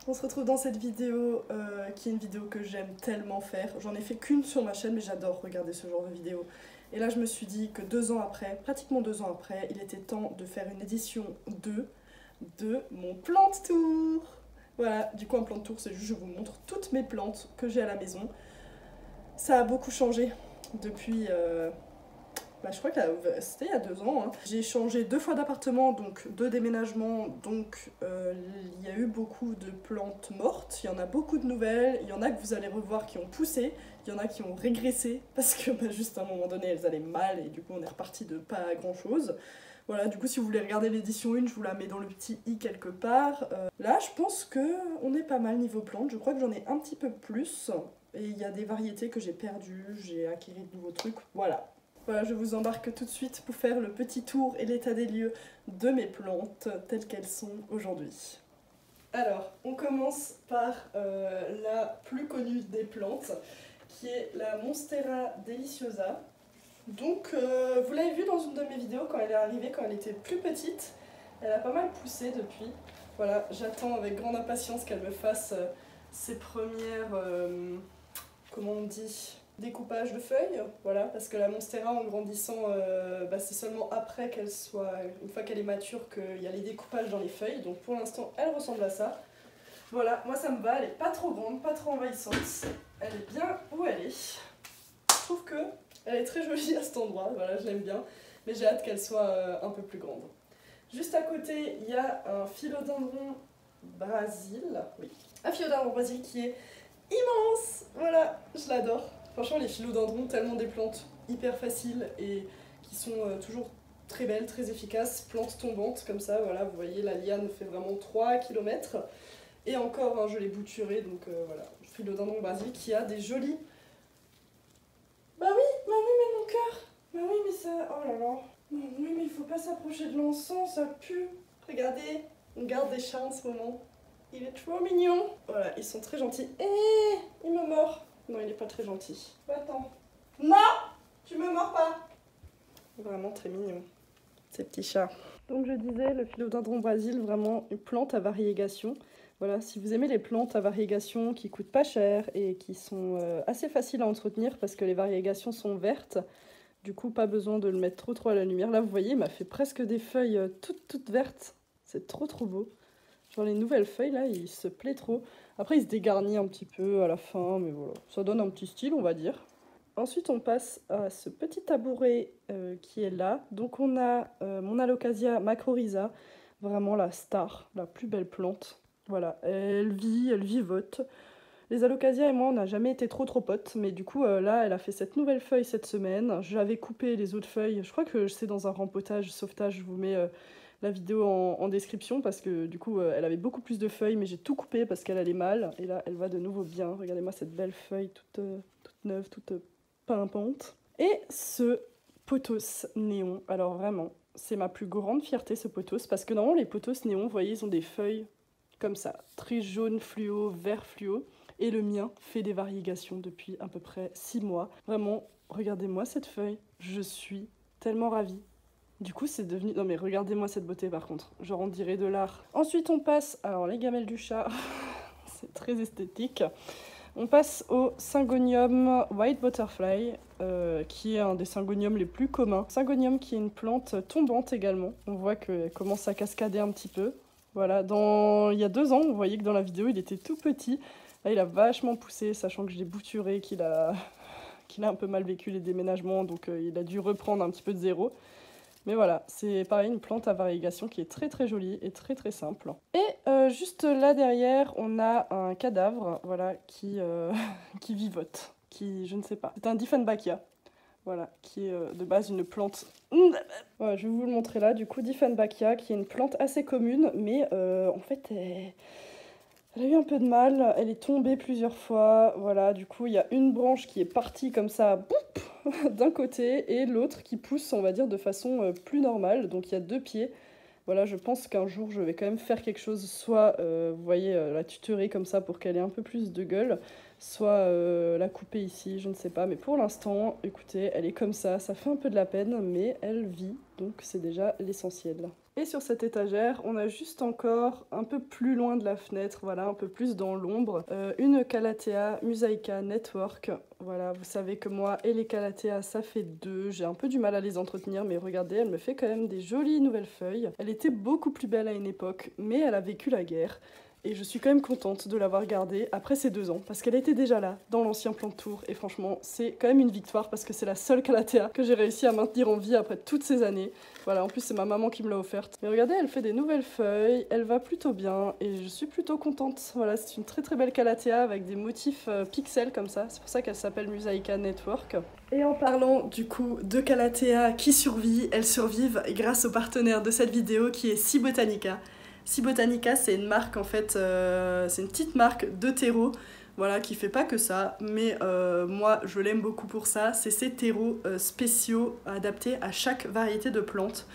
On se retrouve dans cette vidéo qui est une vidéo que j'aime tellement faire. J'en ai fait qu'une sur ma chaîne mais j'adore regarder ce genre de vidéo. Et là je me suis dit que 2 ans après, pratiquement 2 ans après, il était temps de faire une édition 2 de mon plant tour. Voilà, du coup un plant tour c'est juste je vous montre toutes mes plantes que j'ai à la maison. Ça a beaucoup changé depuis... je crois que c'était il y a 2 ans. Hein. J'ai changé 2 fois d'appartement, donc 2 déménagements, donc il y a eu beaucoup de plantes mortes, il y en a beaucoup de nouvelles, il y en a que vous allez revoir qui ont poussé, il y en a qui ont régressé, parce que juste à un moment donné elles allaient mal et du coup on est reparti de pas grand chose. Voilà, du coup si vous voulez regarder l'édition 1, je vous la mets dans le petit i quelque part. Là je pense qu'on est pas mal niveau plantes, je crois que j'en ai un petit peu plus, et il y a des variétés que j'ai perdues, j'ai acquis de nouveaux trucs, voilà. Voilà, je vous embarque tout de suite pour faire le petit tour et l'état des lieux de mes plantes telles qu'elles sont aujourd'hui. Alors, on commence par la plus connue des plantes, qui est la Monstera deliciosa. Donc, vous l'avez vu dans une de mes vidéos quand elle est arrivée, quand elle était plus petite. Elle a pas mal poussé depuis. Voilà, j'attends avec grande impatience qu'elle me fasse ses premières... comment on dit ? Découpage de feuilles, voilà, parce que la Monstera en grandissant, c'est seulement après qu'elle soit, une fois qu'elle est mature, qu'il y a les découpages dans les feuilles, donc pour l'instant elle ressemble à ça. Voilà, moi ça me va, elle est pas trop grande, pas trop envahissante, elle est bien où elle est. Je trouve que elle est très jolie à cet endroit, voilà, je l'aime bien, mais j'ai hâte qu'elle soit un peu plus grande. Juste à côté, il y a un philodendron Brésil, oui, un philodendron Brésil qui est immense, voilà, je l'adore. Franchement, les philodendrons, tellement des plantes hyper faciles et qui sont toujours très belles, très efficaces, plantes tombantes comme ça, voilà, vous voyez, la liane fait vraiment 3 km. Et encore, hein, je l'ai bouturé, donc voilà, philodendron basique qui a des jolis... Bah oui, mais mon cœur. Bah oui, mais ça... Oh là là. Oui, mais il faut pas s'approcher de l'encens, ça pue. Regardez, on garde des chats en ce moment. Il est trop mignon. Voilà, ils sont très gentils. Il me mord. Non, il n'est pas très gentil. Attends. Non, tu me mords pas. Vraiment très mignon, ces petits chats. Donc je disais, le philodendron Brésil, vraiment une plante à variégation. Voilà, si vous aimez les plantes à variégation qui coûtent pas cher et qui sont assez faciles à entretenir parce que les variégations sont vertes, du coup pas besoin de le mettre trop à la lumière. Là vous voyez, il m'a fait presque des feuilles toutes vertes. C'est trop beau. Genre les nouvelles feuilles là, il se plaît trop. Après il se dégarnit un petit peu à la fin, mais voilà, ça donne un petit style on va dire. Ensuite on passe à ce petit tabouret qui est là. Donc on a mon Alocasia macrorhiza, vraiment la star, la plus belle plante. Voilà, elle vivote. Les Alocasia et moi on n'a jamais été trop potes, mais du coup là elle a fait cette nouvelle feuille cette semaine. J'avais coupé les autres feuilles, je crois que c'est dans un rempotage, sauvetage, je vous mets... la vidéo en description parce que du coup elle avait beaucoup plus de feuilles mais j'ai tout coupé parce qu'elle allait mal et là elle va de nouveau bien. Regardez-moi cette belle feuille toute neuve, toute pimpante. Et ce pothos néon, alors vraiment c'est ma plus grande fierté ce pothos parce que normalement les pothos néon, vous voyez, ils ont des feuilles comme ça, très jaune fluo, vert fluo, et le mien fait des variégations depuis à peu près 6 mois. Vraiment, regardez-moi cette feuille, je suis tellement ravie. Du coup, c'est devenu... Non mais regardez-moi cette beauté par contre, genre on dirait de l'art. Ensuite, on passe... Alors, les gamelles du chat, c'est très esthétique. On passe au Syngonium White Butterfly, qui est un des syngoniums les plus communs. Syngonium qui est une plante tombante également. On voit qu'elle commence à cascader un petit peu. Voilà, il y a 2 ans, vous voyez que dans la vidéo, il était tout petit. Là, il a vachement poussé, sachant que je l'ai bouturé, qu'il a un peu mal vécu les déménagements, donc il a dû reprendre un petit peu de zéro. Mais voilà, c'est pareil, une plante à variégation qui est très jolie et très simple. Et juste là derrière, on a un cadavre, voilà, qui vivote, qui, je ne sais pas. C'est un Dieffenbachia, voilà, qui est de base une plante... Voilà, je vais vous le montrer là, du coup, Dieffenbachia, qui est une plante assez commune, mais en fait, elle a eu un peu de mal, elle est tombée plusieurs fois, voilà, du coup, il y a une branche qui est partie comme ça, d'un côté, et l'autre qui pousse, on va dire, de façon plus normale, donc il y a 2 pieds. Voilà, je pense qu'un jour, je vais quand même faire quelque chose, soit, vous voyez, la tutorer comme ça pour qu'elle ait un peu plus de gueule, soit la couper ici, je ne sais pas. Mais pour l'instant, écoutez, elle est comme ça fait un peu de la peine, mais elle vit donc c'est déjà l'essentiel. Et sur cette étagère, on a juste encore, un peu plus loin de la fenêtre, voilà, un peu plus dans l'ombre, une Calathea Mosaica Network. Voilà, vous savez que moi et les Calathea, ça fait deux. J'ai un peu du mal à les entretenir, mais regardez, elle me fait quand même des jolies nouvelles feuilles. Elle était beaucoup plus belle à une époque, mais elle a vécu la guerre. Et je suis quand même contente de l'avoir gardée après ces 2 ans, parce qu'elle était déjà là, dans l'ancien plan de tour, et franchement, c'est quand même une victoire, parce que c'est la seule Calathea que j'ai réussi à maintenir en vie après toutes ces années. Voilà, en plus c'est ma maman qui me l'a offerte. Mais regardez, elle fait des nouvelles feuilles, elle va plutôt bien, et je suis plutôt contente. Voilà, c'est une très très belle Calathea, avec des motifs pixels comme ça, c'est pour ça qu'elle s'appelle Mosaica Network. Et en parlant du coup de Calathea qui survit, elles survivent grâce au partenaire de cette vidéo qui est Cibotanica. Cibotanica, c'est une marque en fait, c'est une petite marque de terreau, voilà, qui fait pas que ça, mais moi je l'aime beaucoup pour ça. C'est ces terreaux spéciaux adaptés à chaque variété de plantes.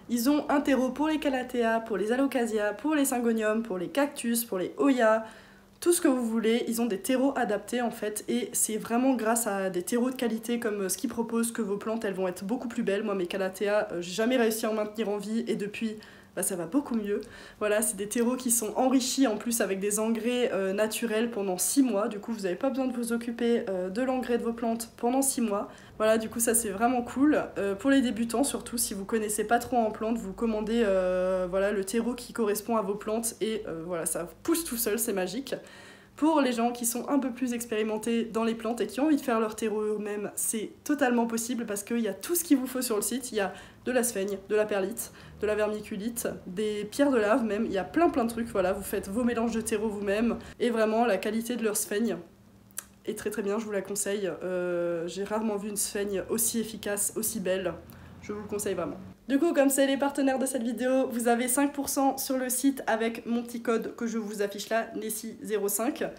Ils ont un terreau pour les Calathea, pour les Alocasia, pour les Syngonium, pour les cactus, pour les Hoya, tout ce que vous voulez. Ils ont des terreaux adaptés en fait, et c'est vraiment grâce à des terreaux de qualité comme ce qu'ils proposent que vos plantes elles vont être beaucoup plus belles. Moi mes Calathea, j'ai jamais réussi à en maintenir en vie, et depuis ça va beaucoup mieux. Voilà, c'est des terreaux qui sont enrichis en plus avec des engrais naturels pendant 6 mois. Du coup, vous n'avez pas besoin de vous occuper de l'engrais de vos plantes pendant 6 mois. Voilà, du coup, ça c'est vraiment cool. Pour les débutants, surtout, si vous connaissez pas trop en plantes, vous commandez voilà, le terreau qui correspond à vos plantes et voilà, ça pousse tout seul, c'est magique. Pour les gens qui sont un peu plus expérimentés dans les plantes et qui ont envie de faire leur terreau eux-mêmes, c'est totalement possible parce qu'il y a tout ce qu'il vous faut sur le site. Il y a de la sphaigne, de la perlite, de la vermiculite, des pierres de lave même, il y a plein de trucs. Voilà, vous faites vos mélanges de terreau vous-même et vraiment la qualité de leur sphaigne est très très bien, je vous la conseille. J'ai rarement vu une sphaigne aussi efficace, aussi belle. Je vous le conseille vraiment. Du coup, comme c'est les partenaires de cette vidéo, vous avez 5% sur le site avec mon petit code que je vous affiche là, Nessie05.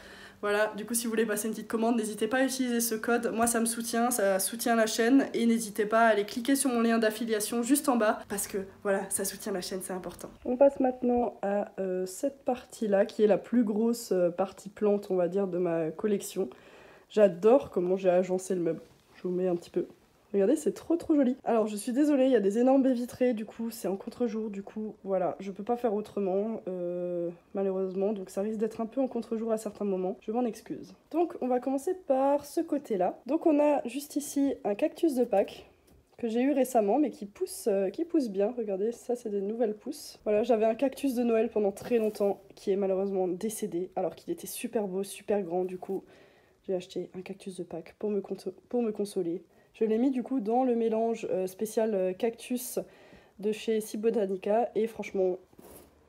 Voilà, du coup, si vous voulez passer une petite commande, n'hésitez pas à utiliser ce code. Moi, ça me soutient, ça soutient la chaîne. Et n'hésitez pas à aller cliquer sur mon lien d'affiliation juste en bas, parce que voilà, ça soutient la chaîne, c'est important. On passe maintenant à cette partie-là, qui est la plus grosse partie plante, on va dire, de ma collection. J'adore comment j'ai agencé le meuble. Je vous mets un petit peu. Regardez, c'est trop trop joli. Alors, je suis désolée, il y a des énormes baies vitrées, du coup, c'est en contre-jour, du coup, voilà, je peux pas faire autrement, malheureusement, donc ça risque d'être un peu en contre-jour à certains moments, je m'en excuse. Donc, on va commencer par ce côté-là. Donc, on a juste ici un cactus de Pâques, que j'ai eu récemment, mais qui pousse bien, regardez, ça, c'est des nouvelles pousses. Voilà, j'avais un cactus de Noël pendant très longtemps, qui est malheureusement décédé, alors qu'il était super beau, super grand, du coup, j'ai acheté un cactus de Pâques pour me consoler. Je l'ai mis du coup dans le mélange spécial cactus de chez Cibotanica et franchement,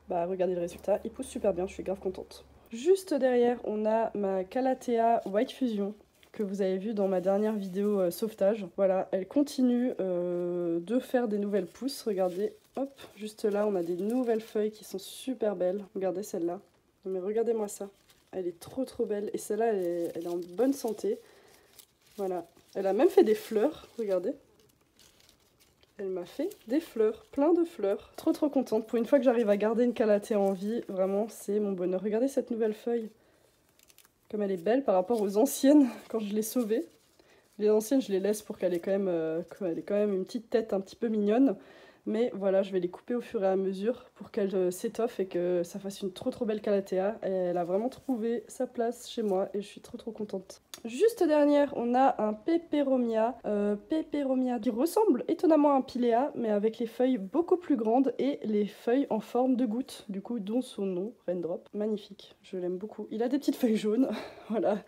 bah regardez le résultat, il pousse super bien, je suis grave contente. Juste derrière, on a ma Calathea White Fusion que vous avez vu dans ma dernière vidéo sauvetage. Voilà, elle continue de faire des nouvelles pousses, regardez, hop, juste là on a des nouvelles feuilles qui sont super belles. Regardez celle-là, mais regardez-moi ça, elle est trop trop belle et celle-là elle est en bonne santé. Voilà. Elle a même fait des fleurs, regardez. Elle m'a fait des fleurs, plein de fleurs. Trop trop contente. Pour une fois que j'arrive à garder une Calathea en vie, vraiment c'est mon bonheur. Regardez cette nouvelle feuille. Comme elle est belle par rapport aux anciennes quand je l'ai sauvée. Les anciennes je les laisse pour qu'elle ait quand même une petite tête un petit peu mignonne. Mais voilà, je vais les couper au fur et à mesure pour qu'elles s'étoffent et que ça fasse une trop trop belle Calathea. Elle a vraiment trouvé sa place chez moi et je suis trop trop contente. Juste derrière, on a un Peperomia, qui ressemble étonnamment à un Pilea, mais avec les feuilles beaucoup plus grandes et les feuilles en forme de goutte, du coup dont son nom, Raindrop. Magnifique, je l'aime beaucoup. Il a des petites feuilles jaunes, voilà,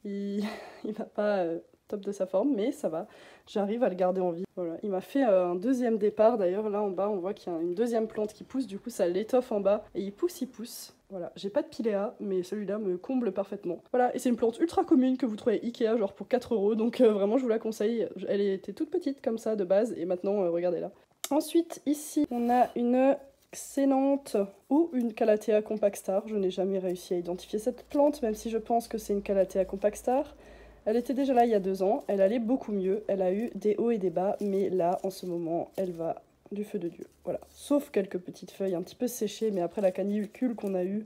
il va pas top de sa forme, mais ça va, j'arrive à le garder en vie. Voilà, il m'a fait un deuxième départ, d'ailleurs là en bas on voit qu'il y a une deuxième plante qui pousse, du coup ça l'étoffe en bas, et il pousse. Voilà, j'ai pas de Pilea, mais celui-là me comble parfaitement. Voilà, et c'est une plante ultra commune que vous trouvez Ikea, genre pour 4 €, donc vraiment je vous la conseille. Elle était toute petite comme ça de base, et maintenant, regardez-la. Ensuite, ici, on a une Xénanthe ou une Calathea Compact Star. Je n'ai jamais réussi à identifier cette plante, même si je pense que c'est une Calathea Compact Star. Elle était déjà là il y a 2 ans, elle allait beaucoup mieux, elle a eu des hauts et des bas, mais là, en ce moment, elle va du feu de Dieu, voilà. Sauf quelques petites feuilles un petit peu séchées, mais après la canicule qu'on a eue,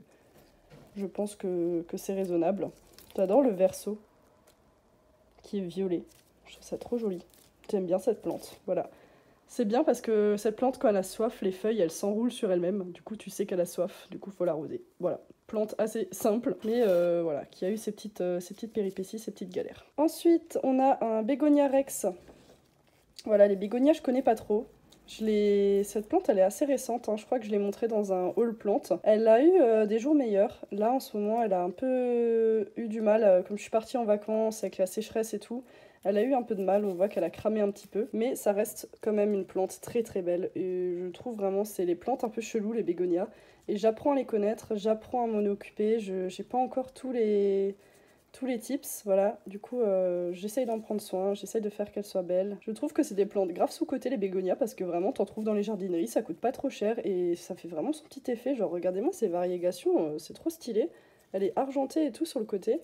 je pense que c'est raisonnable. J'adore le verso, qui est violet. Je trouve ça trop joli. J'aime bien cette plante, voilà. C'est bien parce que cette plante, quand elle a soif, les feuilles, elles s'enroulent sur elles-mêmes. Du coup, tu sais qu'elle a soif. Du coup, faut l'arroser. Voilà. Plante assez simple, mais voilà, qui a eu ses petites péripéties, ses petites galères. Ensuite, on a un bégonia rex. Voilà, les bégonias, je connais pas trop. Cette plante, elle est assez récente, hein. Je crois que je l'ai montrée dans un haul plante. Elle a eu des jours meilleurs. Là, en ce moment, elle a un peu eu du mal. Comme je suis partie en vacances avec la sécheresse et tout, elle a eu un peu de mal. On voit qu'elle a cramé un petit peu. Mais ça reste quand même une plante très très belle. Et je trouve vraiment, c'est les plantes un peu cheloues, les bégonias. Et j'apprends à les connaître, j'apprends à m'en occuper. J'ai pas encore tous les tips, voilà. Du coup, j'essaye d'en prendre soin, j'essaye de faire qu'elles soient belles. Je trouve que c'est des plantes grave sous-cotées, les bégonias, parce que vraiment, t'en trouves dans les jardineries, ça coûte pas trop cher et ça fait vraiment son petit effet. Genre, regardez-moi ces variegations, c'est trop stylé. Elle est argentée et tout sur le côté.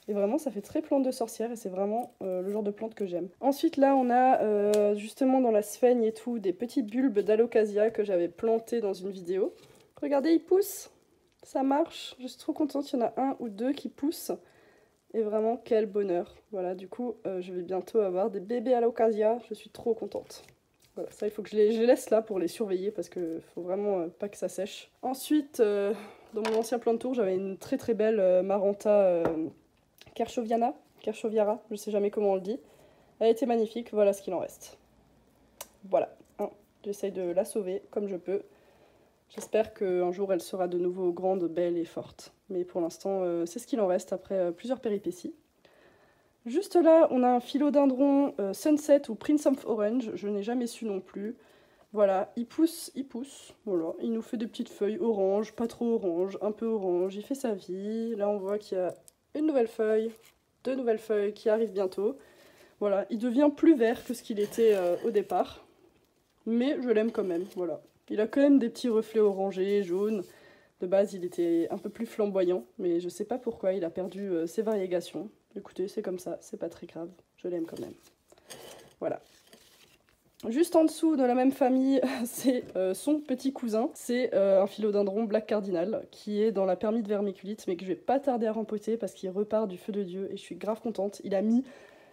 Et vraiment, ça fait très plante de sorcière et c'est vraiment le genre de plante que j'aime. Ensuite, là, on a justement dans la sphaigne et tout, des petits bulbes d'alocasia que j'avais plantés dans une vidéo. Regardez, ils poussent, ça marche. Je suis trop contente, il y en a un ou deux qui poussent. Et vraiment, quel bonheur. Voilà, du coup, je vais bientôt avoir des bébés alocasia. Je suis trop contente. Voilà, ça, il faut que je les laisse là pour les surveiller parce qu'il faut vraiment pas que ça sèche. Ensuite, dans mon ancien plan de tour, j'avais une très très belle Maranta Kershoviara, je sais jamais comment on le dit. Elle était magnifique, voilà ce qu'il en reste. Voilà, hein, j'essaye de la sauver comme je peux. J'espère qu'un jour elle sera de nouveau grande, belle et forte. Mais pour l'instant, c'est ce qu'il en reste après plusieurs péripéties. Juste là, on a un philodendron Sunset ou Prince of Orange. Je n'ai jamais su non plus. Voilà, il pousse. Voilà, il nous fait des petites feuilles orange, pas trop orange, un peu orange. Il fait sa vie. Là, on voit qu'il y a une nouvelle feuille, deux nouvelles feuilles qui arrivent bientôt. Voilà, il devient plus vert que ce qu'il était au départ. Mais je l'aime quand même, voilà. Il a quand même des petits reflets orangés, jaunes. De base, il était un peu plus flamboyant, mais je sais pas pourquoi il a perdu ses variégations. Écoutez, c'est comme ça, c'est pas très grave. Je l'aime quand même. Voilà. Juste en dessous de la même famille, c'est son petit cousin. C'est un philodendron Black Cardinal qui est dans la permis de vermiculite, mais que je vais pas tarder à rempoter parce qu'il repart du feu de Dieu et je suis grave contente. Il a mis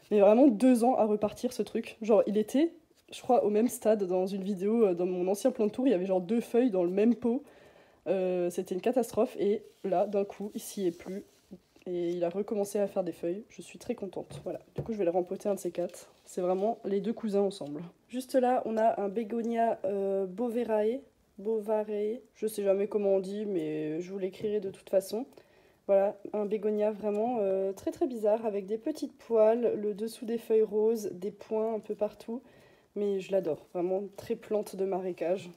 mais vraiment 2 ans à repartir ce truc. Genre, il était, je crois, au même stade dans une vidéo, dans mon ancien plan de tour, il y avait genre 2 feuilles dans le même pot. C'était une catastrophe et là, d'un coup, il s'y est plus. Et il a recommencé à faire des feuilles. Je suis très contente. Voilà. Du coup, je vais le rempoter un de ces 4. C'est vraiment les 2 cousins ensemble. Juste là, on a un bégonia bovarae. Bovarae. Je sais jamais comment on dit, mais je vous l'écrirai de toute façon. Voilà, un bégonia vraiment très très bizarre avec des petites poils, le dessous des feuilles roses, des points un peu partout. Mais je l'adore, vraiment très plante de marécage.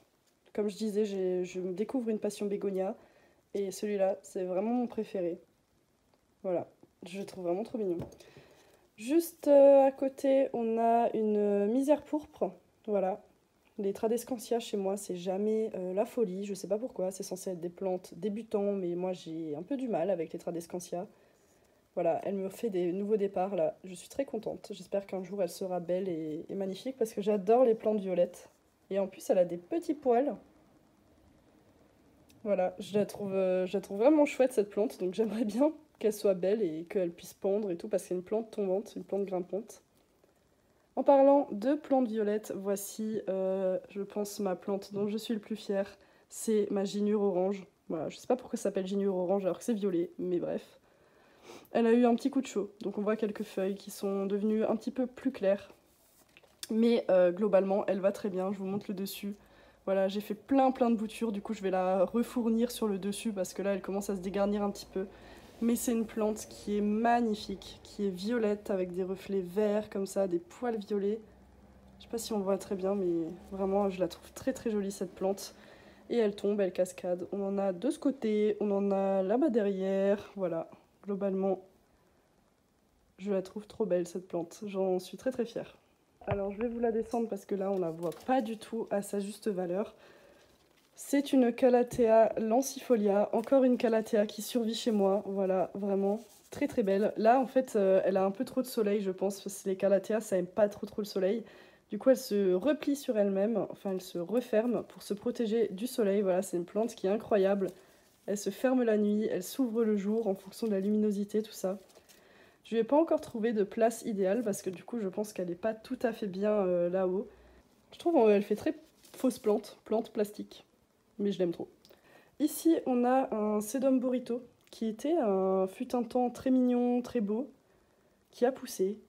Comme je disais, je me découvre une passion bégonia et celui-là, c'est vraiment mon préféré. Voilà, je le trouve vraiment trop mignon. Juste à côté, on a une misère pourpre. Voilà, les tradescantia chez moi, c'est jamais la folie. Je sais pas pourquoi, c'est censé être des plantes débutants, mais moi j'ai un peu du mal avec les tradescantia. Voilà, elle me fait des nouveaux départs là. Je suis très contente. J'espère qu'un jour elle sera belle et magnifique parce que j'adore les plantes violettes. Et en plus, elle a des petits poils. Voilà, je la trouve vraiment chouette cette plante, donc j'aimerais bien qu'elle soit belle et qu'elle puisse pondre et tout parce que c'est une plante tombante, une plante grimpante. En parlant de plantes violettes, voici, je pense, ma plante dont je suis le plus fière. C'est ma ginure orange. Voilà, je sais pas pourquoi ça s'appelle ginure orange alors que c'est violet, mais bref. Elle a eu un petit coup de chaud, donc on voit quelques feuilles qui sont devenues un petit peu plus claires. Mais globalement, elle va très bien, je vous montre le dessus. Voilà, j'ai fait plein de boutures, du coup je vais la refournir sur le dessus parce que là elle commence à se dégarnir un petit peu. Mais c'est une plante qui est magnifique, qui est violette avec des reflets verts comme ça, des poils violets. Je sais pas si on voit très bien, mais vraiment je la trouve très très jolie cette plante. Et elle tombe, elle cascade. On en a de ce côté, on en a là-bas derrière. Voilà, globalement, je la trouve trop belle cette plante. J'en suis très très fière. Alors je vais vous la descendre parce que là on la voit pas du tout à sa juste valeur. C'est une Calathea lancifolia, encore une Calathea qui survit chez moi, voilà, vraiment très très belle. Là en fait elle a un peu trop de soleil je pense, parce que les Calathea ça aime pas trop le soleil. Du coup elle se replie sur elle-même, enfin elle se referme pour se protéger du soleil, voilà c'est une plante qui est incroyable. Elle se ferme la nuit, elle s'ouvre le jour en fonction de la luminosité, tout ça. Je lui ai pas encore trouvé de place idéale parce que du coup je pense qu'elle n'est pas tout à fait bien là-haut. Je trouve elle fait très fausse plante plastique, mais je l'aime trop. Ici, on a un sedum burrito qui était fut un temps très mignon, très beau, qui a poussé,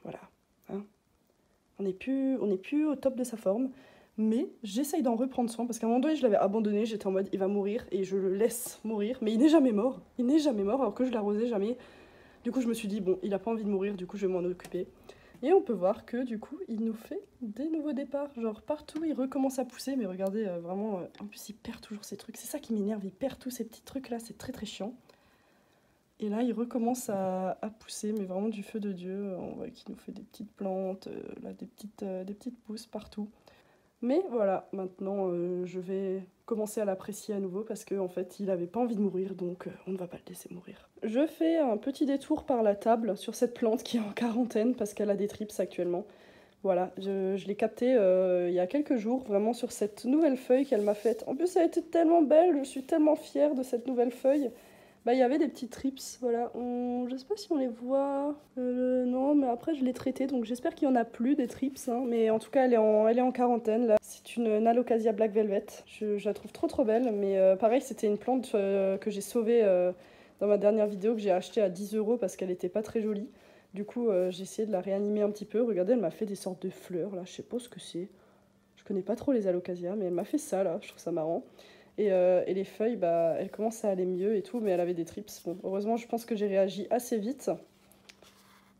voilà. Hein. On n'est plus au top de sa forme, mais j'essaye d'en reprendre soin parce qu'à un moment donné, je l'avais abandonné, j'étais en mode il va mourir et je le laisse mourir, mais il n'est jamais mort. Il n'est jamais mort alors que je l'arrosais jamais. Du coup, je me suis dit bon, il a pas envie de mourir, du coup, je vais m'en occuper. Et on peut voir que du coup, il nous fait des nouveaux départs. Genre partout, il recommence à pousser. Mais regardez, vraiment, en plus, il perd toujours ses trucs. C'est ça qui m'énerve, il perd tous ces petits trucs-là. C'est très très chiant. Et là, il recommence à pousser, mais vraiment du feu de Dieu. On voit qu'il nous fait des petites plantes, là, des petites pousses partout. Mais voilà, maintenant, je vais commencer à l'apprécier à nouveau parce qu'en fait, il n'avait pas envie de mourir, donc on ne va pas le laisser mourir. Je fais un petit détour par la table sur cette plante qui est en quarantaine parce qu'elle a des trips actuellement. Voilà, je l'ai captée il y a quelques jours, vraiment sur cette nouvelle feuille qu'elle m'a faite. En plus, elle était tellement belle, je suis tellement fière de cette nouvelle feuille. Bah, il y avait des petits trips, voilà. Je sais pas si on les voit. Non, mais après, je l'ai traitée, donc j'espère qu'il y en a plus des trips. Hein. Mais en tout cas, elle est en quarantaine, là. C'est une Alocasia Black Velvet. Je la trouve trop trop belle. Mais pareil, c'était une plante que j'ai sauvée dans ma dernière vidéo, que j'ai achetée à 10 € parce qu'elle était pas très jolie. Du coup, j'ai essayé de la réanimer un petit peu. Regardez, elle m'a fait des sortes de fleurs, là. Je sais pas ce que c'est. Je connais pas trop les Alocasias, mais elle m'a fait ça, là. Je trouve ça marrant. Et les feuilles, bah, elles commencent à aller mieux et tout, mais elle avait des trips. Bon, heureusement, je pense que j'ai réagi assez vite.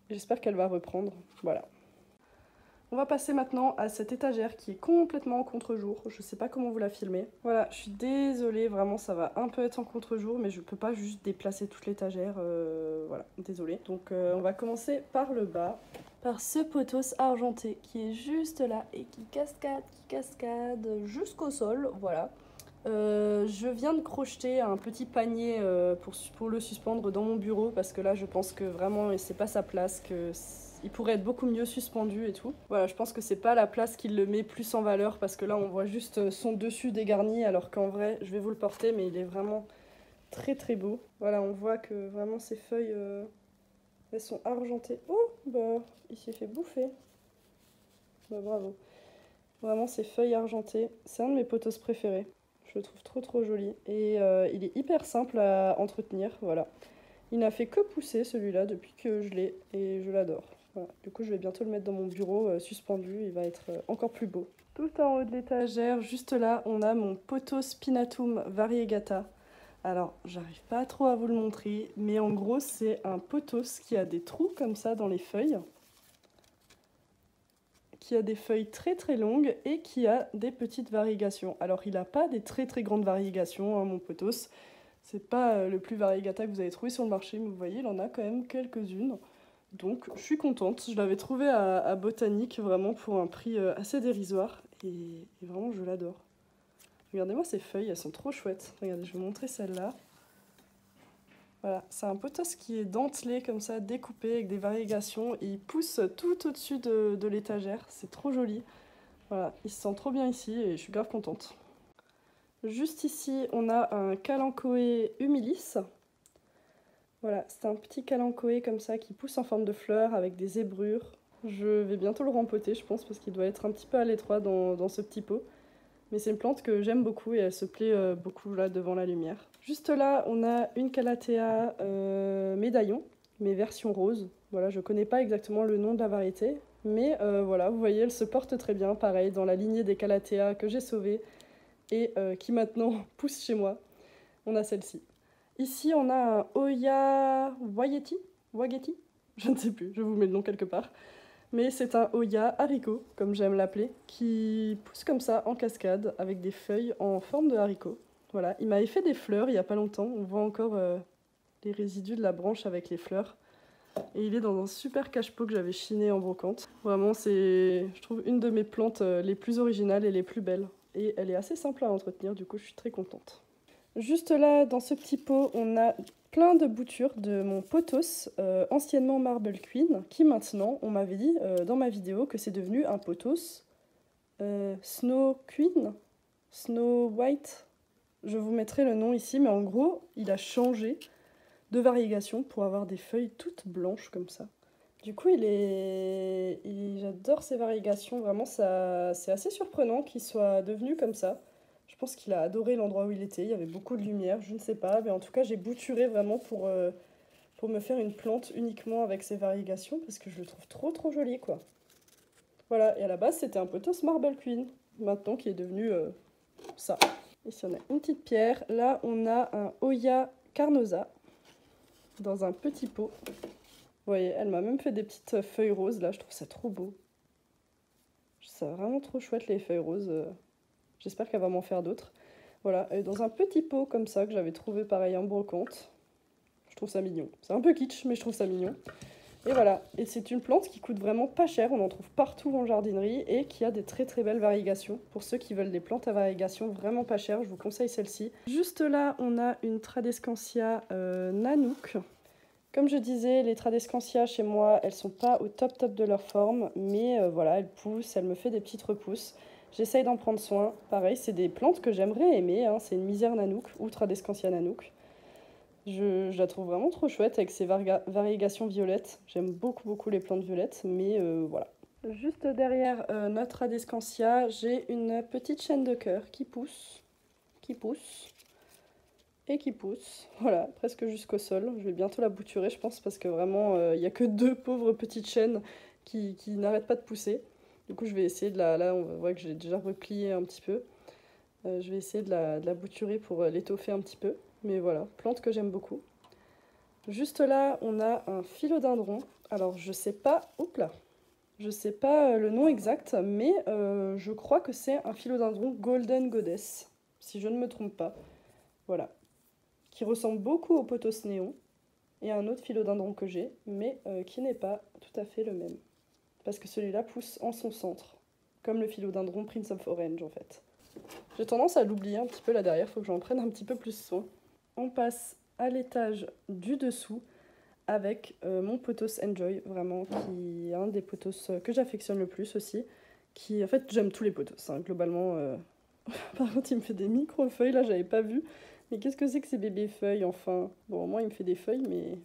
J'espère qu'elle va reprendre. Voilà. On va passer maintenant à cette étagère qui est complètement en contre-jour. Je sais pas comment vous la filmez. Voilà, je suis désolée, vraiment, ça va un peu être en contre-jour, mais je peux pas juste déplacer toute l'étagère. Voilà, désolée. Donc, on va commencer par le bas. Par ce potos argenté qui est juste là et qui cascade jusqu'au sol. Voilà. Je viens de crocheter un petit panier pour le suspendre dans mon bureau parce que là je pense que vraiment c'est pas sa place, il pourrait être beaucoup mieux suspendu et tout. Voilà, je pense que c'est pas la place qui le met plus en valeur parce que là on voit juste son dessus dégarni alors qu'en vrai je vais vous le porter mais il est vraiment très très beau. Voilà, on voit que vraiment ces feuilles elles sont argentées. Oh bah il s'est fait bouffer. Bah bravo. Vraiment ces feuilles argentées, c'est un de mes potos préférés. Je le trouve trop trop joli et il est hyper simple à entretenir, voilà. Il n'a fait que pousser celui-là depuis que je l'ai et je l'adore. Voilà. Du coup je vais bientôt le mettre dans mon bureau suspendu, il va être encore plus beau. Tout en haut de l'étagère, juste là, on a mon pothos spinatum variegata. Alors j'arrive pas trop à vous le montrer, mais en gros c'est un pothos qui a des trous comme ça dans les feuilles. Qui a des feuilles très très longues et qui a des petites variegations. Alors il n'a pas des très très grandes variegations, hein, mon pothos. C'est pas le plus variegata que vous avez trouvé sur le marché, mais vous voyez, il en a quand même quelques-unes. Donc je suis contente. Je l'avais trouvé à Botanique vraiment pour un prix assez dérisoire. Et vraiment je l'adore. Regardez-moi ces feuilles, elles sont trop chouettes. Regardez, je vais vous montrer celle-là. Voilà, c'est un pothos qui est dentelé comme ça, découpé avec des variegations. Et il pousse tout au-dessus de l'étagère, c'est trop joli. Voilà, il se sent trop bien ici et je suis grave contente. Juste ici, on a un Kalanchoe humilis. Voilà, c'est un petit Kalanchoe comme ça qui pousse en forme de fleur avec des zébrures. Je vais bientôt le rempoter, je pense, parce qu'il doit être un petit peu à l'étroit dans ce petit pot. Mais c'est une plante que j'aime beaucoup et elle se plaît beaucoup là devant la lumière. Juste là, on a une Calathea médaillon, mais version rose. Voilà, je connais pas exactement le nom de la variété, mais voilà, vous voyez, elle se porte très bien, pareil, dans la lignée des Calathea que j'ai sauvées et qui maintenant pousse chez moi. On a celle-ci. Ici, on a un Oya Wageti, je ne sais plus, je vous mets le nom quelque part. Mais c'est un Oya haricot, comme j'aime l'appeler, qui pousse comme ça en cascade avec des feuilles en forme de haricot. Voilà, il m'avait fait des fleurs il n'y a pas longtemps. On voit encore les résidus de la branche avec les fleurs. Et il est dans un super cache-pot que j'avais chiné en brocante. Vraiment, c'est, je trouve, une de mes plantes les plus originales et les plus belles. Et elle est assez simple à entretenir, du coup je suis très contente. Juste là, dans ce petit pot, on a plein de boutures de mon pothos, anciennement Marble Queen, qui maintenant, on m'avait dit dans ma vidéo que c'est devenu un pothos Snow Queen, Snow White. Je vous mettrai le nom ici, mais en gros, il a changé de variegation pour avoir des feuilles toutes blanches comme ça. Du coup, j'adore ces variegations, vraiment, ça... c'est assez surprenant qu'il soit devenu comme ça. Je pense qu'il a adoré l'endroit où il était, il y avait beaucoup de lumière, je ne sais pas, mais en tout cas, j'ai bouturé vraiment pour me faire une plante uniquement avec ces variegations, parce que je le trouve trop joli, quoi. Voilà, et à la base, c'était un pothos Marble Queen, maintenant qui est devenu ça. Ici, on a une petite pierre. Là, on a un Hoya Carnosa dans un petit pot. Vous voyez, elle m'a même fait des petites feuilles roses, là, je trouve ça trop beau. C'est vraiment trop chouette, les feuilles roses. J'espère qu'elle va m'en faire d'autres. Voilà, et dans un petit pot comme ça, que j'avais trouvé pareil en brocante. Je trouve ça mignon. C'est un peu kitsch, mais je trouve ça mignon. Et voilà, et c'est une plante qui coûte vraiment pas cher, on en trouve partout en jardinerie et qui a des très belles variegations. Pour ceux qui veulent des plantes à variegation vraiment pas chères, je vous conseille celle-ci. Juste là, on a une Tradescantia Nanook. Comme je disais, les Tradescantia chez moi, elles sont pas au top de leur forme, mais voilà, elles poussent, elles me font des petites repousses. J'essaye d'en prendre soin. Pareil, c'est des plantes que j'aimerais aimer, hein. C'est une misère Nanook ou Tradescantia Nanook. Je la trouve vraiment trop chouette avec ses variegations violettes. J'aime beaucoup les plantes violettes, mais voilà. Juste derrière notre Tradescantia, j'ai une petite chaîne de cœur qui pousse et qui pousse. Voilà, presque jusqu'au sol. Je vais bientôt la bouturer, je pense, parce que vraiment, il n'y a que deux pauvres petites chaînes qui n'arrêtent pas de pousser. Du coup, je vais essayer de la... Là, on voit que j'ai déjà replié un petit peu. Je vais essayer de la bouturer pour l'étoffer un petit peu. Mais voilà, plante que j'aime beaucoup. Juste là, on a un philodendron. Alors, je sais pas... Oups là. Je sais pas le nom exact, mais je crois que c'est un philodendron Golden Goddess, si je ne me trompe pas. Voilà. Qui ressemble beaucoup au pothos néon. Et à un autre philodendron que j'ai, mais qui n'est pas tout à fait le même. Parce que celui-là pousse en son centre. Comme le philodendron Prince of Orange, en fait. J'ai tendance à l'oublier un petit peu là derrière, il faut que j'en prenne un petit peu plus soin. On passe à l'étage du dessous avec mon pothos Enjoy, vraiment, qui est un des pothos que j'affectionne le plus aussi. En fait, j'aime tous les pothos, hein, globalement. Par contre, il me fait des micro-feuilles, là, j'avais pas vu. Mais qu'est-ce que c'est que ces bébés feuilles, enfin? Bon, moi, il me fait des feuilles, mais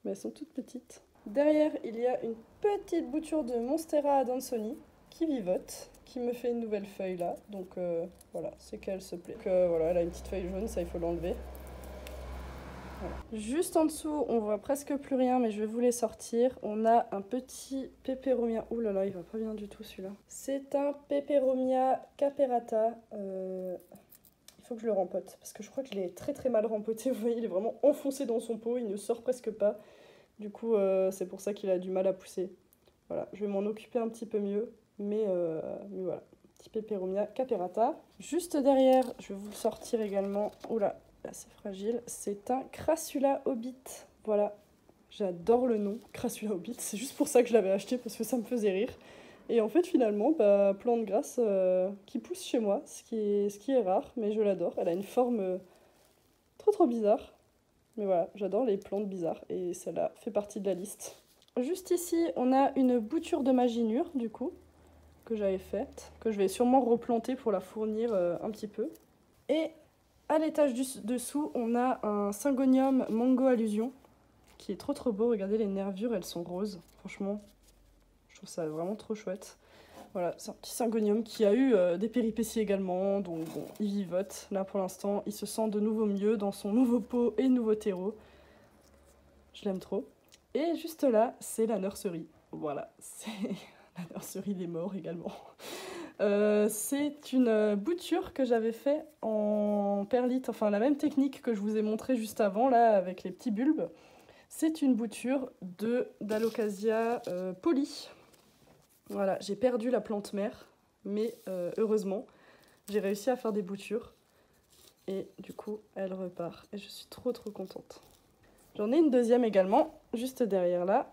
elles sont toutes petites. Derrière, il y a une petite bouture de Monstera Adansoni qui vivote, qui me fait une nouvelle feuille là. Donc voilà, c'est qu'elle se plaît. Donc voilà, elle a une petite feuille jaune, ça il faut l'enlever. Voilà. Juste en dessous, on voit presque plus rien, mais je vais vous les sortir. On a un petit Peperomia. Ouh là là, il va pas bien du tout celui-là. C'est un Peperomia caperata. Il faut que je le rempote, parce que je crois que je l'ai très mal rempoté. Vous voyez, il est vraiment enfoncé dans son pot, il ne sort presque pas. Du coup, c'est pour ça qu'il a du mal à pousser. Voilà, je vais m'en occuper un petit peu mieux. Mais voilà, petit Peperomia caperata. Juste derrière, je vais vous le sortir également. Oula, là c'est fragile. C'est un Crassula Hobbit. Voilà, j'adore le nom, Crassula Hobbit. C'est juste pour ça que je l'avais acheté, parce que ça me faisait rire. Et en fait, finalement, plante grasse qui pousse chez moi, ce qui est rare, mais je l'adore. Elle a une forme trop bizarre. Mais voilà, j'adore les plantes bizarres et celle-là fait partie de la liste. Juste ici, on a une bouture de maginure, du coup, que j'avais faite, que je vais sûrement replanter pour la fournir un petit peu. Et à l'étage dessous, on a un Syngonium Mango Allusion, qui est trop beau. Regardez, les nervures, elles sont roses. Franchement, je trouve ça vraiment trop chouette. Voilà, c'est un petit Syngonium qui a eu des péripéties également, donc bon, il vivote. Là, pour l'instant, il se sent de nouveau mieux dans son nouveau pot et nouveau terreau. Je l'aime trop. Et juste là, c'est la nurserie. Voilà, c'est la nurserie des morts également. C'est une bouture que j'avais fait en perlite, enfin la même technique que je vous ai montré juste avant, là, avec les petits bulbes. C'est une bouture d'Alocasia poly. Voilà, j'ai perdu la plante mère, mais heureusement, j'ai réussi à faire des boutures. Et du coup, elle repart. Et je suis trop contente. J'en ai une deuxième également, juste derrière là.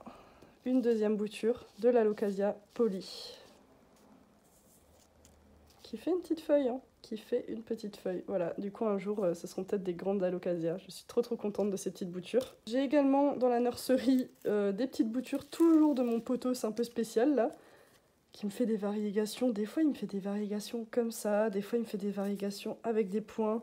Une deuxième bouture de l'Alocasia poly. Qui fait une petite feuille, hein. Qui fait une petite feuille. Voilà, du coup un jour, ce seront peut-être des grandes Alocasia. Je suis trop contente de ces petites boutures. J'ai également dans la nurserie des petites boutures, toujours de mon pothos un peu spécial là. Qui me fait des variegations. Des fois, il me fait des variegations comme ça. Des fois, il me fait des variegations avec des points.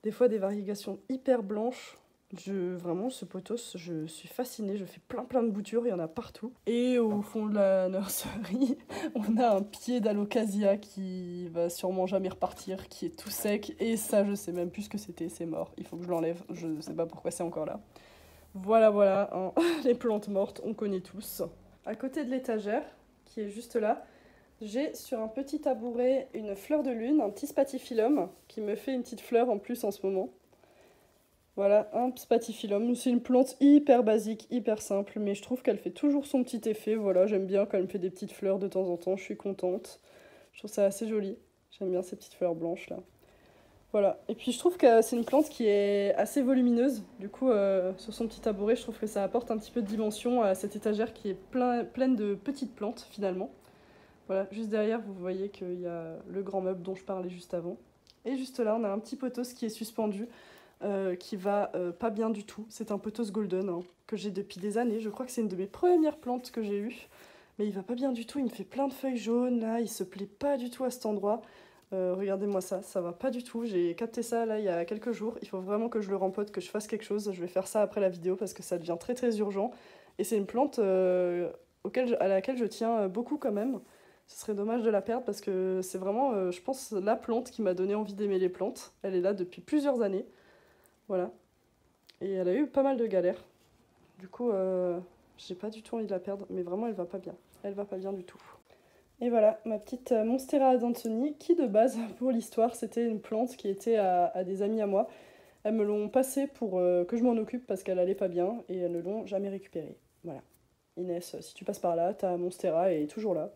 Des fois, des variegations hyper blanches. Vraiment, ce pothos, je suis fascinée. Je fais plein de boutures, il y en a partout. Et au fond de la nurserie, on a un pied d'alocasia qui va sûrement jamais repartir, qui est tout sec. Et ça, je sais même plus ce que c'était, c'est mort. Il faut que je l'enlève, je sais pas pourquoi c'est encore là. Voilà, hein. Les plantes mortes, on connaît tous. À côté de l'étagère, qui est juste là, j'ai sur un petit tabouret une fleur de lune, un petit spathiphyllum, qui me fait une petite fleur en plus en ce moment. Voilà, un spathiphyllum. C'est une plante hyper basique, hyper simple, mais je trouve qu'elle fait toujours son petit effet. Voilà, j'aime bien quand elle me fait des petites fleurs de temps en temps, je suis contente. Je trouve ça assez joli. J'aime bien ces petites fleurs blanches là. Voilà, et puis je trouve que c'est une plante qui est assez volumineuse. Du coup, sur son petit tabouret, je trouve que ça apporte un petit peu de dimension à cette étagère qui est pleine de petites plantes finalement. Voilà, juste derrière, vous voyez qu'il y a le grand meuble dont je parlais juste avant. Et juste là, on a un petit pothos qui est suspendu. Qui va pas bien du tout. C'est un pothos golden hein, que j'ai depuis des années. Je crois que c'est une de mes premières plantes que j'ai eues. Mais il va pas bien du tout. Il me fait plein de feuilles jaunes là. Il se plaît pas du tout à cet endroit. Regardez-moi ça va pas du tout. J'ai capté ça là il y a quelques jours. Il faut vraiment que je le rempote, que je fasse quelque chose. Je vais faire ça après la vidéo parce que ça devient très urgent. Et c'est une plante à laquelle je tiens beaucoup quand même. Ce serait dommage de la perdre parce que c'est vraiment, je pense, la plante qui m'a donné envie d'aimer les plantes. Elle est là depuis plusieurs années. Voilà. Et elle a eu pas mal de galères. Du coup, j'ai pas du tout envie de la perdre, mais vraiment, elle va pas bien. Elle va pas bien du tout. Et voilà, ma petite Monstera adansonii, qui de base, pour l'histoire, c'était une plante qui était à des amis à moi. Elles me l'ont passée pour que je m'en occupe parce qu'elle allait pas bien, et elles ne l'ont jamais récupérée. Voilà. Inès, si tu passes par là, ta Monstera est toujours là.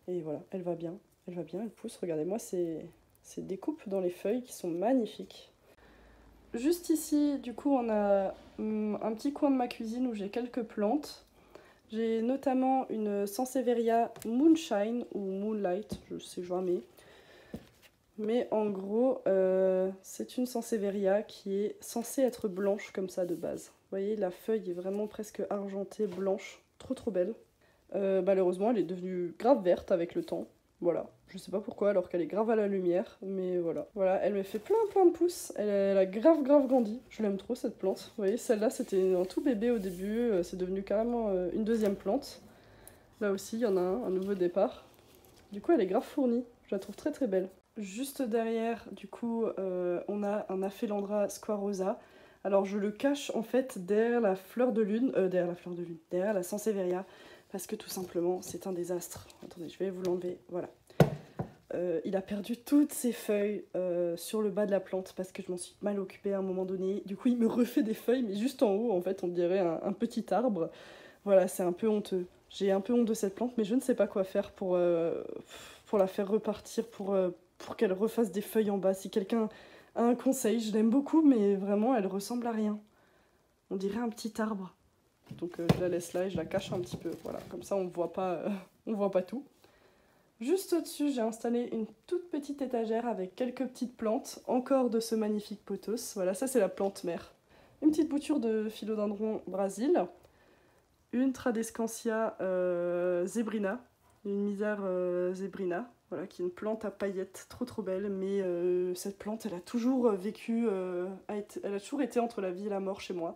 Et voilà, elle va bien, elle pousse. Regardez-moi ces découpes dans les feuilles qui sont magnifiques. Juste ici, du coup, on a un petit coin de ma cuisine où j'ai quelques plantes. J'ai notamment une Sansevieria Moonshine ou Moonlight, je sais jamais. Mais en gros, c'est une Sansevieria qui est censée être blanche comme ça de base. Vous voyez, la feuille est vraiment presque argentée, blanche, trop belle. Malheureusement, elle est devenue grave verte avec le temps. Voilà, je sais pas pourquoi alors qu'elle est grave à la lumière, mais voilà. Voilà, elle me fait plein de pousses, elle a grave grandi. Je l'aime trop cette plante. Vous voyez, celle-là c'était un tout bébé au début, c'est devenu carrément une deuxième plante. Là aussi, il y en a un nouveau départ. Du coup, elle est grave fournie, je la trouve très belle. Juste derrière, du coup, on a un Aphelandra squarosa. Alors je le cache en fait derrière la fleur de lune, derrière la Sansevieria. Parce que tout simplement, c'est un désastre. Attendez, je vais vous l'enlever. Voilà. Il a perdu toutes ses feuilles sur le bas de la plante parce que je m'en suis mal occupée à un moment donné. Du coup, il me refait des feuilles, mais juste en haut, en fait, on dirait un petit arbre. Voilà, c'est un peu honteux. J'ai un peu honte de cette plante, mais je ne sais pas quoi faire pour la faire repartir, pour qu'elle refasse des feuilles en bas. Si quelqu'un a un conseil, je l'aime beaucoup, mais vraiment, elle ressemble à rien. On dirait un petit arbre. Donc je la laisse là et je la cache un petit peu, voilà, comme ça on voit pas tout. Juste au-dessus, j'ai installé une toute petite étagère avec quelques petites plantes, encore de ce magnifique pothos. Voilà, ça c'est la plante mère. Une petite bouture de philodendron Brésil, une Tradescantia zebrina, une misère zebrina, voilà, qui est une plante à paillettes trop belle, mais cette plante elle a toujours vécu, elle a toujours été entre la vie et la mort chez moi.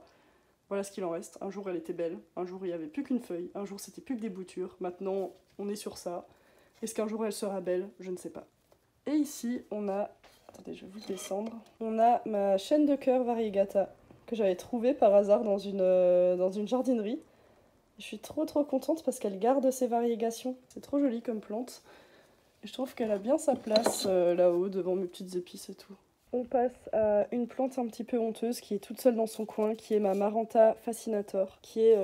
Voilà ce qu'il en reste. Un jour, elle était belle. Un jour, il n'y avait plus qu'une feuille. Un jour, c'était plus que des boutures. Maintenant, on est sur ça. Est-ce qu'un jour, elle sera belle? Je ne sais pas. Et ici, on a... Attendez, je vais vous descendre. On a ma chaîne de cœur variegata que j'avais trouvée par hasard dans une jardinerie. Je suis trop contente parce qu'elle garde ses variegations. C'est trop joli comme plante. Et je trouve qu'elle a bien sa place là-haut, devant mes petites épices et tout. On passe à une plante un petit peu honteuse qui est toute seule dans son coin, qui est ma Maranta fascinator, qui est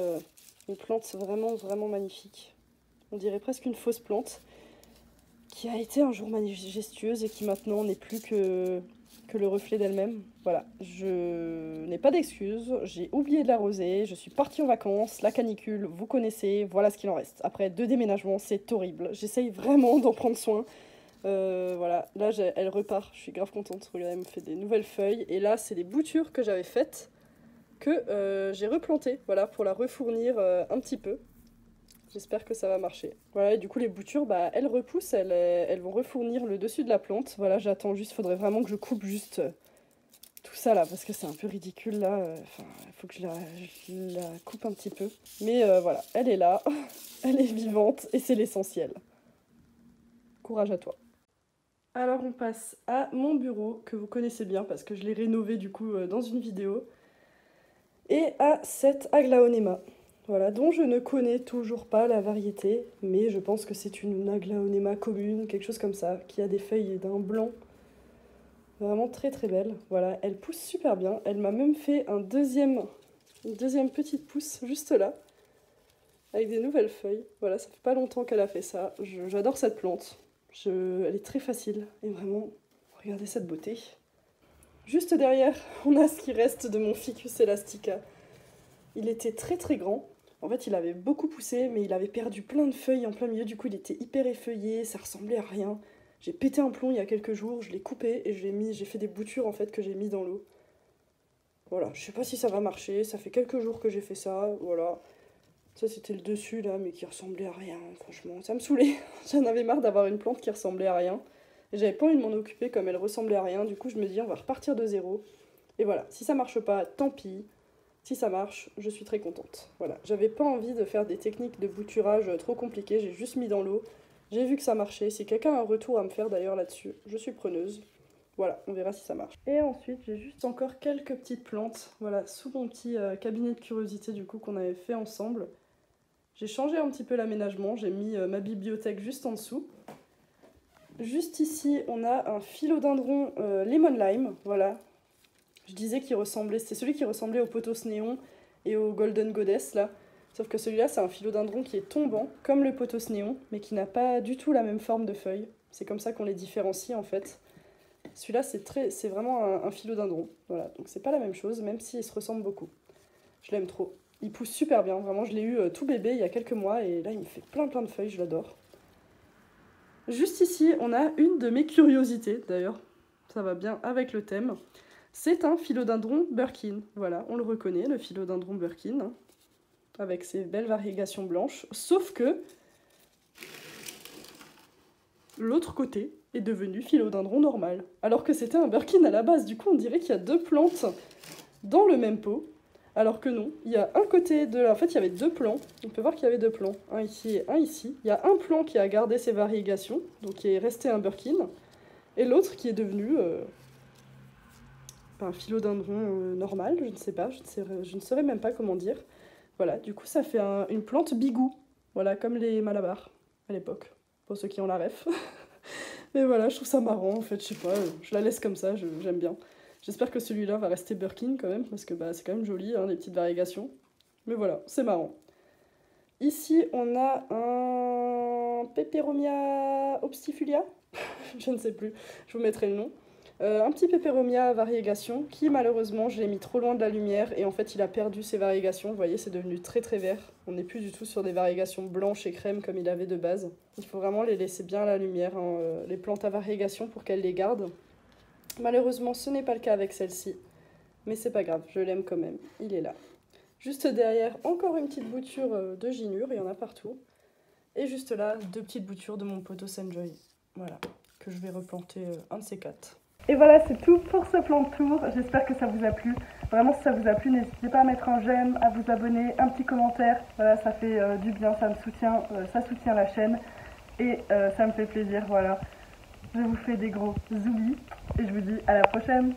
une plante vraiment magnifique. On dirait presque une fausse plante, qui a été un jour majestueuse et qui maintenant n'est plus que le reflet d'elle-même. Voilà, je n'ai pas d'excuses, j'ai oublié de l'arroser, je suis partie en vacances, la canicule, vous connaissez, voilà ce qu'il en reste. Après 2 déménagements, c'est horrible, j'essaye vraiment d'en prendre soin. Voilà, là elle repart, je suis grave contente. Regardez, elle me fait des nouvelles feuilles. Et là, c'est des boutures que j'avais faites que j'ai replantées, voilà, pour la refournir un petit peu. J'espère que ça va marcher. Voilà, et du coup, les boutures, bah, elles repoussent, elles vont refournir le dessus de la plante. Voilà, j'attends juste, faudrait vraiment que je coupe juste tout ça là, parce que c'est un peu ridicule là. Enfin, il faut que je la coupe un petit peu. Mais voilà, elle est là, elle est vivante et c'est l'essentiel. Courage à toi. Alors on passe à mon bureau, que vous connaissez bien parce que je l'ai rénové du coup dans une vidéo. Et à cette Aglaonema, voilà, dont je ne connais toujours pas la variété, mais je pense que c'est une Aglaonema commune, quelque chose comme ça, qui a des feuilles d'un blanc vraiment très très belle. Voilà, elle pousse super bien, elle m'a même fait une deuxième petite pousse juste là, avec des nouvelles feuilles. Voilà, ça fait pas longtemps qu'elle a fait ça, j'adore cette plante, elle est très facile, et vraiment, regardez cette beauté. Juste derrière, on a ce qui reste de mon Ficus elastica. Il était très très grand. En fait, il avait beaucoup poussé, mais il avait perdu plein de feuilles en plein milieu. Du coup, il était hyper effeuillé, ça ressemblait à rien. J'ai pété un plomb il y a quelques jours, je l'ai coupé et j'ai fait des boutures en fait que j'ai mis dans l'eau. Voilà, je sais pas si ça va marcher, ça fait quelques jours que j'ai fait ça, voilà. Ça c'était le dessus là, mais qui ressemblait à rien, franchement, ça me saoulait. J'en avais marre d'avoir une plante qui ressemblait à rien. Et j'avais pas envie de m'en occuper comme elle ressemblait à rien, du coup je me dis on va repartir de zéro. Et voilà, si ça marche pas, tant pis. Si ça marche, je suis très contente. Voilà, j'avais pas envie de faire des techniques de bouturage trop compliquées, j'ai juste mis dans l'eau. J'ai vu que ça marchait. Si quelqu'un a un retour à me faire d'ailleurs là-dessus, je suis preneuse. Voilà, on verra si ça marche. Et ensuite, j'ai juste encore quelques petites plantes, voilà, sous mon petit cabinet de curiosité du coup qu'on avait fait ensemble. J'ai changé un petit peu l'aménagement, j'ai mis ma bibliothèque juste en dessous. Juste ici, on a un philodendron lemon lime, voilà. Je disais qu'il ressemblait, c'est celui qui ressemblait au pothos néon et au golden goddess là. Sauf que celui-là, c'est un philodendron qui est tombant, comme le pothos néon, mais qui n'a pas du tout la même forme de feuille. C'est comme ça qu'on les différencie en fait. Celui-là, c'est vraiment un philodendron. Voilà, donc c'est pas la même chose, même s'ils se ressemblent beaucoup. Je l'aime trop. Il pousse super bien, vraiment, je l'ai eu tout bébé il y a quelques mois, et là, il me fait plein de feuilles, je l'adore. Juste ici, on a une de mes curiosités, d'ailleurs. Ça va bien avec le thème. C'est un philodendron Birkin. Voilà, on le reconnaît, le philodendron Birkin, avec ses belles variégations blanches. Sauf que l'autre côté est devenu philodendron normal. Alors que c'était un Birkin à la base. Du coup, on dirait qu'il y a deux plantes dans le même pot. Alors que non, il y a un côté de... En fait, il y avait deux plants. On peut voir qu'il y avait deux plants. Un ici et un ici. Il y a un plant qui a gardé ses variégations, donc qui est resté un Birkin. Et l'autre qui est devenu... un philodendron normal, je ne sais pas. Je ne saurais même pas comment dire. Voilà, du coup, ça fait une plante bigou. Voilà, comme les malabars à l'époque. Pour ceux qui ont la ref. Mais voilà, je trouve ça marrant, en fait, je sais pas. Je la laisse comme ça, j'aime bien. J'espère que celui-là va rester Birkin quand même, parce que bah, c'est quand même joli, hein, les petites variégations. Mais voilà, c'est marrant. Ici, on a un Peperomia obstifulia. Je ne sais plus, je vous mettrai le nom. Un petit Peperomia variégation qui, malheureusement, je l'ai mis trop loin de la lumière et en fait, il a perdu ses variégations. Vous voyez, c'est devenu très très vert. On n'est plus du tout sur des variégations blanches et crème comme il avait de base. Il faut vraiment les laisser bien à la lumière, hein, les plantes à variégation, pour qu'elles les gardent. Malheureusement, ce n'est pas le cas avec celle-ci, mais c'est pas grave, je l'aime quand même, il est là. Juste derrière, encore une petite bouture de ginure, il y en a partout. Et juste là, deux petites boutures de mon pothos enjoy, voilà, que je vais replanter un de ces quatre. Et voilà, c'est tout pour ce plan de tour, j'espère que ça vous a plu. Vraiment, si ça vous a plu, n'hésitez pas à mettre un j'aime, à vous abonner, un petit commentaire. Voilà, ça fait du bien, ça me soutient, ça soutient la chaîne et ça me fait plaisir, voilà. Je vous fais des gros zoubis et je vous dis à la prochaine.